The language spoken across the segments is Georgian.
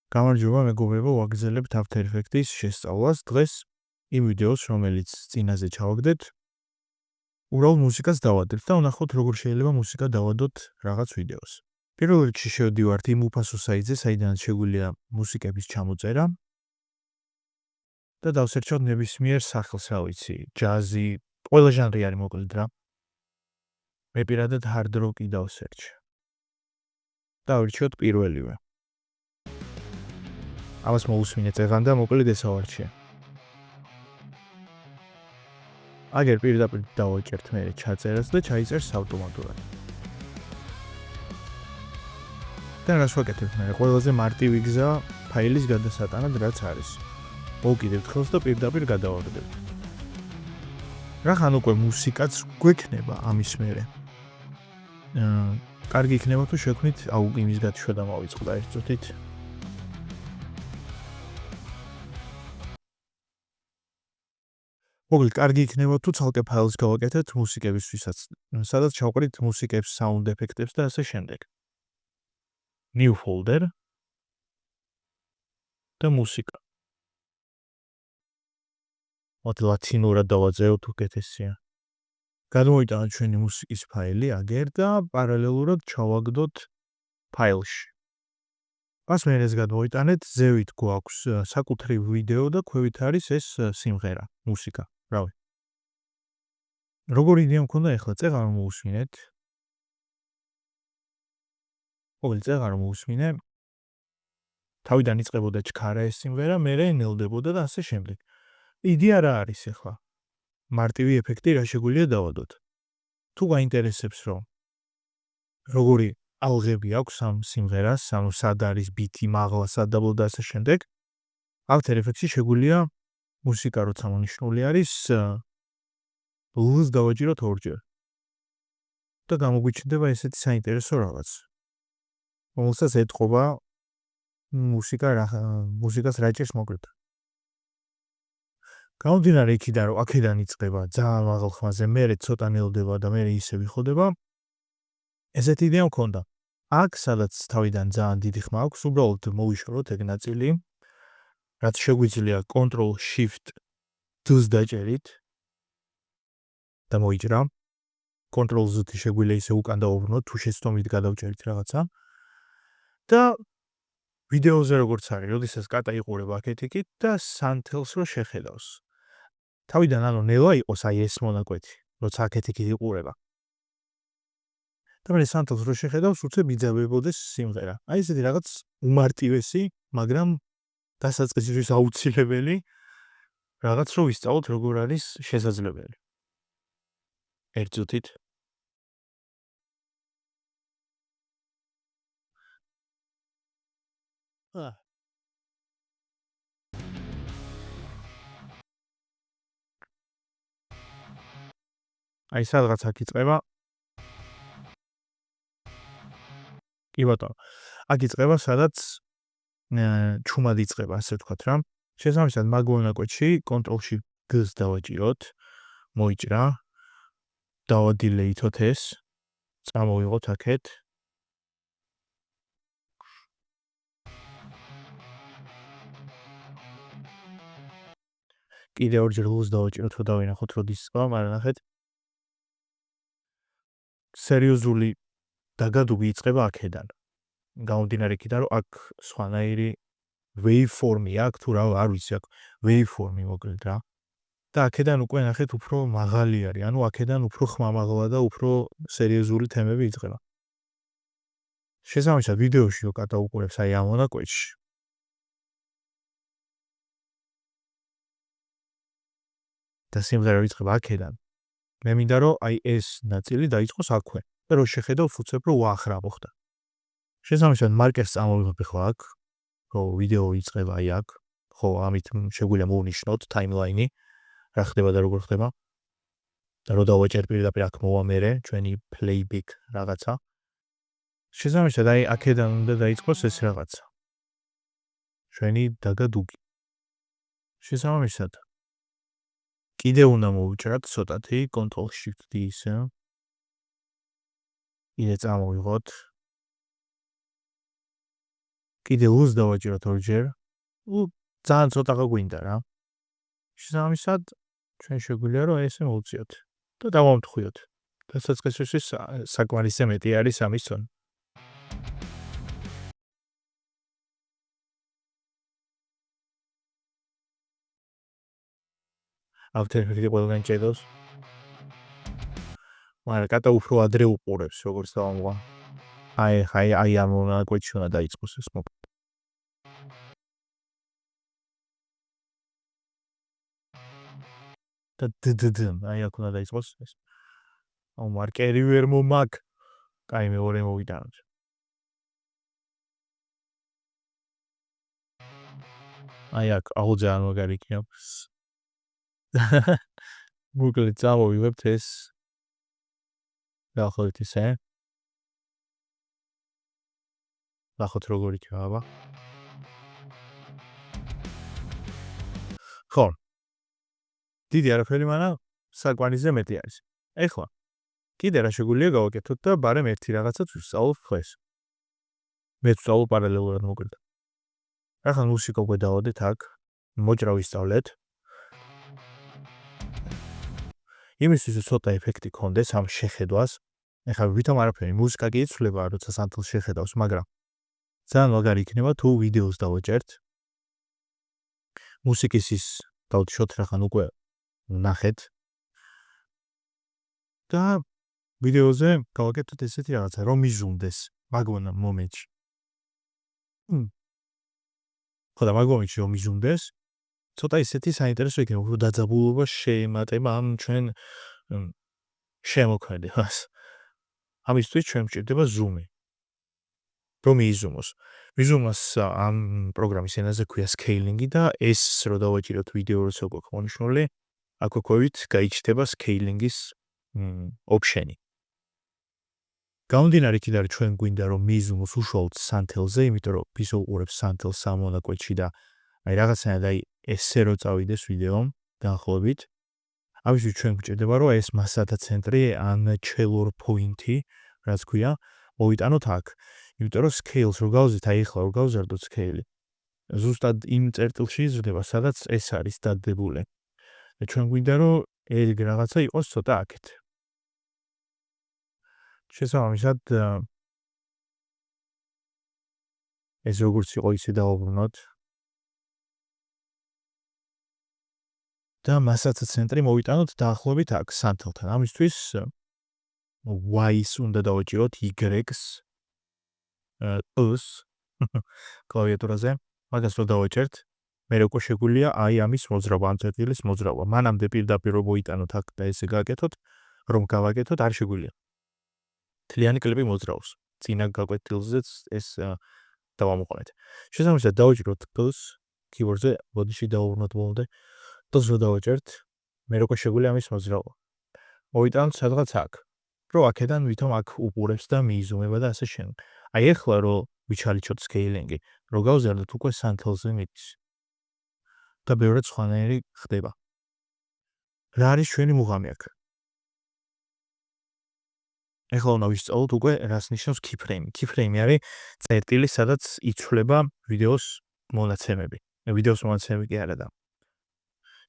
გამარჯობა, მეგობრებო, ვაგრძელებთ After Effects-ის შესწავლას. დღეს იმ ვიდეოს, რომელიც წინაზე ჩავაგდეთ, უბრალოდ მუსიკას დავადებთ და ვნახოთ, როგორ შეიძლება მუსიკა დავადოთ რაღაც ვიდეოს. პირველ რიგში შევდივართ იმ უფასო საიტზე, საიდანაც შეგვიძლია მუსიკების ჩამოწერა და დავსერჩოთ ნებისმიერ სახელს, რა ვიცი, ჯაზი, ყველა ჟანრი არის მოკლედ რა. მე პირადად hard rock-ი დავსერჩ. და ვირჩიოთ პირველივე. ამას მოусმინეთ წეღან და მოკლედ ესავარჩია. აგერ პირდაპირ დავაჭერთ მე ჩაწერას და ჩაიწერს ავტომატურად. და რას ვაკეთებ მე? ყველაზე მარტივი გზა ფაილის გადასატანად რაც არის. მოვკიდებთ ხელს და პირდაპირ გადავაგდებთ. რახან უკვე მუსიკაც გვექნება ამის მერე. კარგი იქნება თუ შექმნით იმის გათიშვა და მოვიწყდა ერთ წუთით. მოკლედ, კარგი იქნება თუ ცალკე ფაილს გავაკეთეთ მუსიკებისთვისაც, სადაც ჩავყრით მუსიკებს, sound effects და ასე შემდეგ. New folder და მუსიკა. მოდი ლათინურად დავაწეროთ უკეთესია. გადმოვიტანოთ ჩვენი მუსიკის ფაილი აგერ და პარალელურად ჩავაგდოთ ფაილში. მას მერე ეს გადმოვიტანეთ, ზევით გვაქვს საკუთრივ ვიდეო და ქვევით არის ეს სიმღერა, მუსიკა. რავი. როგორი იდეა მქონდა ახლა წეღარ მოусმინეთ. ყოველ წეღარ მოусმინე. თავიდან იწყებოდა ჩქარა ეს სიმღერა, მერე ნელდებოდა და ასე შემდეგ. იდეა რა არის ახლა? მარტივი ეფექტი რა შეგვიძლია დავადოთ. თუ გაინტერესებს რომ როგორი ალღები აქვს ამ სიმღერას, ანუ სად არის ბიტი, მაღლა, სად დაბლა და ასე შემდეგ. After Effects-ში შეგვიძლია მუსიკა როცა მონიშნული არის, ლუზ დავაჭიროთ ორჯერ. და გამოგვიჩნდება ესეთი საინტერესო რაღაც. რომელსაც ეთყობა მუსიკას რა ჭირს მოკლედ. გამომდინარე იქიდან, რომ აქედან იწყება ძალიან მაღალ ხმაზე, მერე ცოტა ნელდება და მერე ისე ვიხდება. ესეთი იდეა მქონდა. აქ, სადაც თავიდან ძალიან დიდი ხმა აქვს, უბრალოდ მოვიშოროთ ეგ ნაწილი, რაც შეგვიძლია Ctrl+Shift+D-ს დაჭერით და მოიჭრა. Ctrl+Z-ი შეგვიძლია ისე უკან დავუბრუნოთ, თუ შეცდომით გადავჭერით რაღაცა. და ვიდეოზე როგორც არის, როდესაც კატა იყურება აქეთ-იქით და სანთელს რო შეხედავს. თავიდან ანუ ნელა იყოს აი ეს მონაკვეთი, როცა აქეთ-იქით იყურება. და მე სანთელს რო შეხედავს, უცებ იძაბებოდეს სიმღერა. აი ესეთი რაღაც უმარტივესი, მაგრამ დასაწყისისთვის აუცილებელი რაღაც რო ვისწავლოთ, როგორ არის შესაძლებელი. ერთ წუთით. აი სადღაც აქ იწყება. კი ბატონო. აქ იწყება, სადაც ჩუმად იწყება, ასე ვთქვათ რა. შესაბამისად, მაგ მონაკვეთში Ctrl+Shift+D-ს დავაჭიროთ, მოიჭრა. დავადილეითოთ ეს. წამოვიღოთ აქეთ. კიდევ ორჯერ ლუზ დავაჭიროთ, რომ დავინახოთ, როდის იწყება, მაგრამ ნახეთ. სერიოზული დაგადუგი იწყება აქედან. გამომდინარე იქიდან, რომ აქ სხვანაირი waveform-ი აქვს, თუ რა არ ვიცი, აქ waveform-ი მოკლედ რა. და აქედან უკვე ნახეთ უფრო მაღალი არის, ანუ აქედან უფრო ხმამაღლა და უფრო სერიოზული თემები იწყება. შესაბამისად, ვიდეოში რო კატა უყურებს აი ამ მონაკვეთში. და სიმღერა იწყება აქედან. მე მინდა რომ აი ეს ნაწილი დაიწყოს აქვე და რო შეხედავ უცებ რომ ვახრა მოხდა. შესაბამისად, მარკერს წამოვიღებ ახლა აქ, რომ ვიდეო იწყება აი აქ, ხო, ამით შეგვიძლია მოვნიშნოთ ტაიმლაინი, რა ხდება და როგორ ხდება. და რო დავაჭერ პირდაპირ აქ მოვა მერე ჩვენი playback რაღაცა. შესაბამისად, აი აქედან უნდა დაიწყოს ეს რაღაცა. ჩვენი დაგადუგი. შესაბამისად, კიდე უნდა მოვუჭრათ ცოტათი Ctrl+Shift+D ისე. კიდე წამოვიღოთ. კიდე ლუზ დავაჭიროთ ორჯერ. ძალიან ცოტა გვინდა რა. შესაბამისად, ჩვენ შეგვიძლია რომ ესე მოვუწიოთ და დავამტხვიოთ. დასაწყისში საკმარისზე მეტი არის ამის წონა. ავთერფერი ყველგან ჭედავს. მაგრამ კატა უფრო ადრე უყურებს, როგორც დავამღვა. აი ამ მონაკვეთში უნდა დაიწყოს ეს მოკ. და აი აქ უნდა დაიწყოს ეს. აუ მარკერი ვერ მომაკ. კაი მეორე მოვიტანოთ. აი აქ აუ ძალიან მაგარი იქნებს. მოკლედ წავივებთ ეს. დაახლოებით ისე. ნახოთ როგორ იქნება. ხო. დიდი არაფერი, მაგრამ საკმარისზე მეტი არის. ეხლა კიდე რა შეგვიძლია გავაკეთოთ და ბარემ ერთი რაღაცაც ვისწავლოთ ხეს. მე ვსწავლობ პარალელურად მოკლედ. ახლა მუსიკა უკვე დავადეთ აქ. მოჭრა ვისწავლეთ. იმისთვის ცოტა ეფექტი ქონდეს ამ შეხედვას. ეხლა ვითომ არაფერი მუსიკა კი იცვლება, როცა სანთელს შეხედავს, მაგრამ ძალიან მაგარი იქნება თუ ვიდეოს დავაჭერთ. მუსიკის ის დავთიშოთ რახან უკვე ნახეთ. და ვიდეოზე გავაკეთოთ ესეთი რაღაცა, რომ მიზუნდეს მაგ მომენტში. ხო და მაგ მომენტში რომ მიზუნდეს, ცოტა ისეთი საინტერესო იქნება, რომ დაძაბულობა შეემატება ამ ჩვენ შემოქმედებას. ამისთვის ჩვენ გვჭირდება ზუმი. რომ მიიზუმოს. მიზუმას ამ პროგრამის ენაზე ქვია scaling და ეს რო დავაჭიროთ ვიდეო როცა გვაქვს მონიშნული, აქ ვქვევით გაიჩნდება scaling-ის option-ი. გამომდინარე იქიდან რომ ჩვენ გვინდა რომ მიიზუმოს უშუალოდ სანთელზე, იმიტომ რომ ის უყურებს სანთელს ამ მონაკვეთში და აი რაღაცნაირად აი ესე რო წავიდეს ვიდეო დაახლოებით. ამისთვის ჩვენ გვჭირდება რომ ეს მასათა ცენტრი ან channel point-ი, რაც ქვია, მოვიტანოთ აქ. იმიტომ რომ scale-ს რო გავზეთ, აი ახლა რო გავზარდოთ scale-ი. ზუსტად იმ წერტილში იზრდება, სადაც ეს არის დადებული. და ჩვენ გვინდა რომ ეგ რაღაცა იყოს ცოტა აქეთ. შესაბამისად ეს როგორც იყო ისე დავაბრუნოთ. და მასათა ცენტრი მოვიტანოთ დაახლოებით აქ სანთელთან. ამისთვის Y-ს უნდა დავაჭიროთ Y-ს კლავიატურაზე. მაგას რო დავაჭერთ, მე უკვე შეგვიძლია აი ამის მოძრაობა, ამ წერტილის მოძრაობა. მანამდე პირდაპირ რო მოიტანოთ აქ და ესე გააკეთოთ, რომ გავაკეთოთ, არ შეგვიძლია. თლიანი კლიპი მოძრაობს. წინა გაკვეთილზეც ეს დავამოყენეთ. შესაბამისად დავაჭიროთ P-ს keyboard-ზე, ბოდიში დავუბრუნოთ ბოლომდე. P-ს რო დავაჭერთ, მე უკვე შეგვიძლია ამის მოძრაობა. მოვიტანოთ სადღაც აქ. რო აქედან ვითომ აქ უყურებს და მიიზუმება და ასე შემდეგ. აი ახლა რო ვიჩალიჩოთ scaling-ი, რო გავზარდოთ უკვე სანთელზე მიდის. და ბევრად სხვანაირი ხდება. რა არის ჩვენი მუღამი აქ? ეხლა უნდა ვისწავლოთ უკვე რას ნიშნავს keyframe. Keyframe არის წერტილი, სადაც იცვლება ვიდეოს მონაცემები. ვიდეოს მონაცემები კი არა და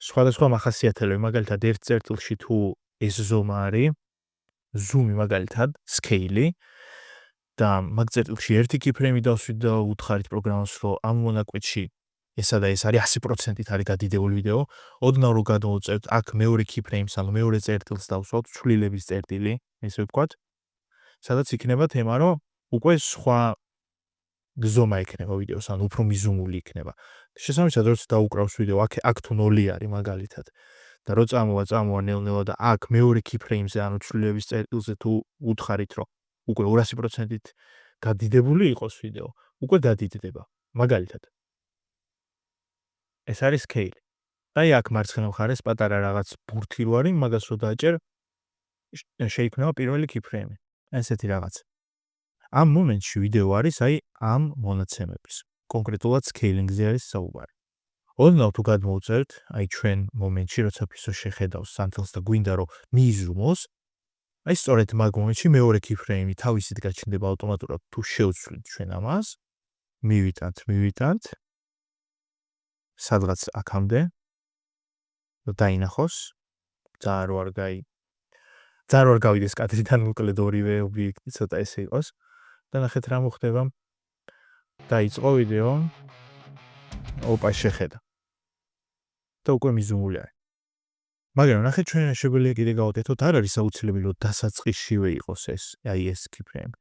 სხვადასხვა მახასიათებლები, მაგალითად ერთ წერტილში თუ ეს ზომა არის, ზუმი მაგალითად, scale-ი და მაგ წერტილში ერთი keyframe დავსვით და უთხარით პროგრამას, რომ ამ მონაკვეთში ესა და ეს არის 100%-ით არის გადიდებული ვიდეო. ოდნავ რო გადმოვწერთ, აქ მეორე keyframe-ს, ანუ მეორე წერტილს დავსვათ, ცვლილების წერტილი, ესე ვთქვათ. სადაც იქნება თემა, რომ უკვე სხვა ზომა იქნება ვიდეოს, ანუ უფრო მიზუმული იქნება. შესაბამისად, როცა დაუკრავს ვიდეო, აქ თუ 0 არის მაგალითად. და რო წამოვა ნელ-ნელა და აქ მეორე keyframe-ზე, ანუ ცვლილების წერტილზე თუ უთხარით, რომ უკვე 200%-ით გადიდებული იყოს ვიდეო, უკვე გადიდდება. მაგალითად. ეს არის scale. აი აქ მარცხენა მხარეს პატარა რაღაც ბურთი რო არის, მაგას რო დააჭერ, შეიქმნება პირველი keyframe. ესეთი რაღაც. ამ მომენტში ვიდეო არის აი ამ მონაცემების. კონკრეტულად scaling-ზე არის საუბარი. ოდნავ თუ გადმოვწერთ, აი ჩვენ მომენტში, როცა ფისო შეხედავს სანთელს და გვინდა რომ მიიზუმოს, აი სწორედ მაგ მომენტში მეორე keyframe-ი თავისით გაჩნდება ავტომატურად თუ შევცვლით ჩვენ ამას მივიტანთ სადღაც აქამდე დაინახოს ძალიან არ გავიდეს კადრიდან უკლედ ორივე ობიექტი ცოტა ესე იყოს და ნახეთ რა მოხდება დაიწყო ვიდეო ოპა შეხედა და უკვე მიზუმული არის მაგრამ ნახეთ ჩვენ შეგვიძლია კიდე გავაკეთოთ არ არის აუცილებელი რომ დასაწყისშივე იყოს ეს keyframe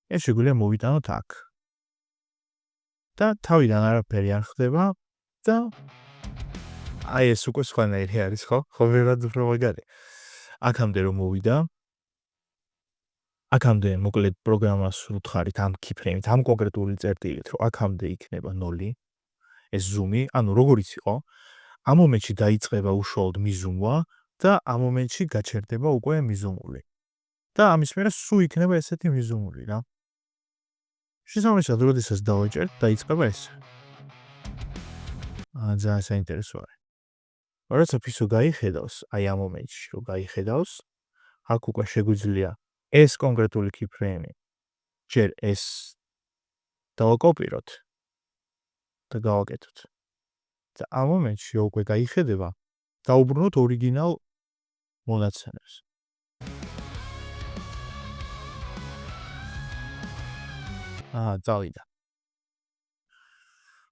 ეს შეგვიძლია მოვიტანოთ აქ და თავიდან არაფერი არ ხდება და ეს უკვე სხვანაირი არის ხო ვერად უფრო მაგარი აქამდე რომ მოვიდა აქამდე მოკლედ პროგრამას ვუთხარით ამ keyframe-ით ამ კონკრეტული წერტილით რომ აქამდე იქნება 0 ეს ზუმი ანუ როგორიც იყო ამ მომენტში დაიწყება უშუალოდ მიზუმვა და ამ მომენტში გაჩერდება უკვე მიზუმული და ამის მერე სულ იქნება ესეთი მიზუმული რა შესაბამისად როდესაც დავაჭერთ დაიწყება ეს ძალიან საინტერესო არის როდესაც ისო გაიხედავს აი ამ მომენტში რომ გაიხედავს აქ უკვე შეგვიძლია ეს კონკრეტული keyframe ჯერ ეს დავაკოპიროთ და გავაკეთოთ და ამ მომენტში უკვე გაიხედება დაუბრუნოთ ორიგინალ მონაცემებს წავიდა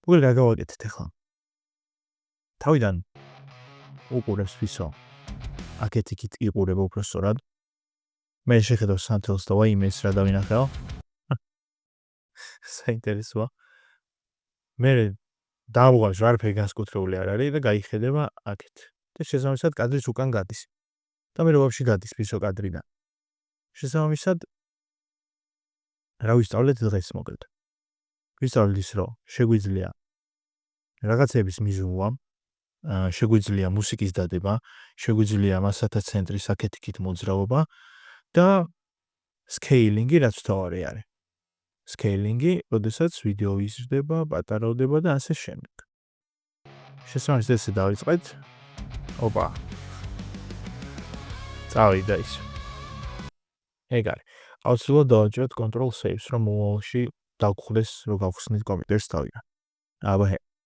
უკვე რა გავაკეთეთ ახლა თავიდან უყურებს ვისო აქეთ იქით იყურება უბრალოდ მე შეხედავ სანთელს და ვაი იმეს რა დავინახეო საინტერესოა მე დავუღავს რა არაფერი განსაკუთრებული არ არის და გაიხედება აქეთ და შესაბამისად კადრის უკან გადის და მე ვაფშე გადის ვისო კადრიდან შესაბამისად რა ვისწავლეთ დღეს მოკლედ ვისწავლეთ ის რომ შეგვიძლია რაღაცების მიზუმვა შეგვიძლია მუსიკის დადება შეგვიძლია მასათა ცენტრის აქეთ-იქით მოძრაობა და სკეილინგი რაც თავარი არის სკეილინგი როდესაც ვიდეო იზრდება პატარადება და ასე შემდეგ შესაბამისად ესე დავიწყეთ ოპა წავიდა ის ეგ არის აუცილებლად დავაჭეროთ control saves რომ მომავალში დავხსნით კომპიუტერს თავიდან აბა